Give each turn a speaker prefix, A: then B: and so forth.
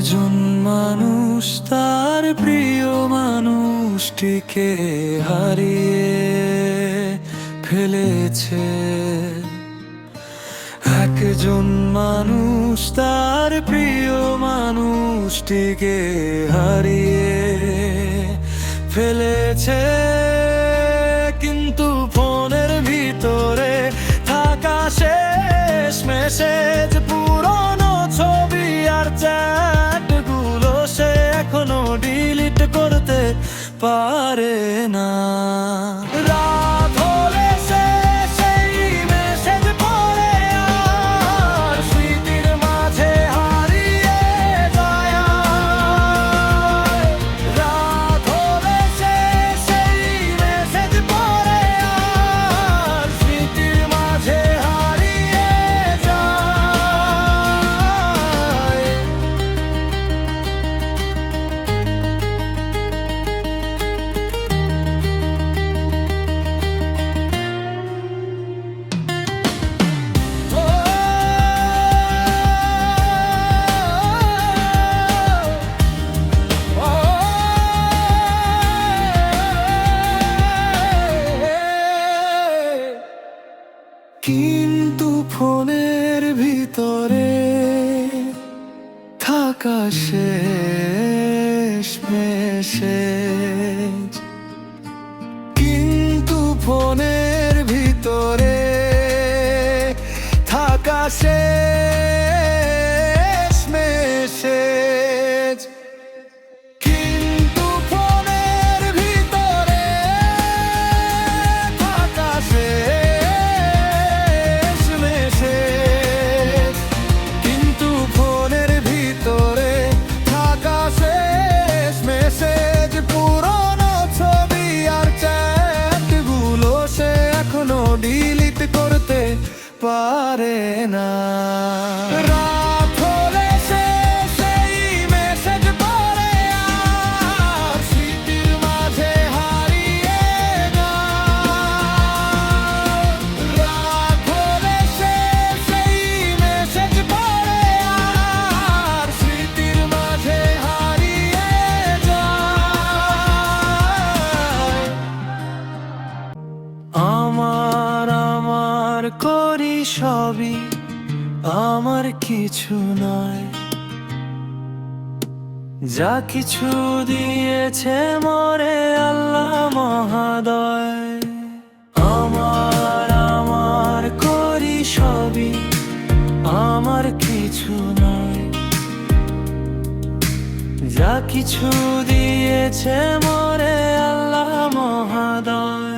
A: একজন মানুষ তার প্রিয় মানুষটিকে হারিয়ে ফেলেছে। একজন মানুষ তার প্রিয় মানুষটিকে হারিয়ে ফেলেছে, কিন্তু ফোনের ভিতরে থাকা শেষ মেসেজ, পুরনো ছবি আর চ্যাটগুলো সে এখনো ডিলিট করতে পারে না। রাত হলে সে সেই মেসেজ পড়ে আর স্মৃতির মাঝে হারিয়ে যায়। রাত হলে সে সেই মেসেজ পড়ে আর স্মৃতির মাঝে হারিয়ে যায়। কিন্তু ফোনের ভিতরে থাকা শেষ মেসেজ, কিন্তু ফোনের ভিতরে থাকা শেষ মেসেজ, কিন্তু ফোনের ভিতরে থাকা শেষ মেসেজ, কিন্তু ফোনের ভিতরে থাকা শেষ মেসেজ, পুরনো ছবি আর চ্যাটগুলো সে এখনো ডিলিট করতে পারে না। রাত হলে সে সেই মেসেজ পড়ে আর স্মৃতির মাঝে হারিয়ে যায়। রাত হলে সে সেই মেসেজ পড়ে আর স্মৃতির মাঝে হারিয়ে যায়। আমার করি সবই আমার কিছু নয়, যা কিছু দিয়েছে মোরে আল্লাহ মহাদয়। আমার করি সবই আমার কিছু নয়, যা কিছু দিয়েছে মোরে আল্লাহ মহাদয়।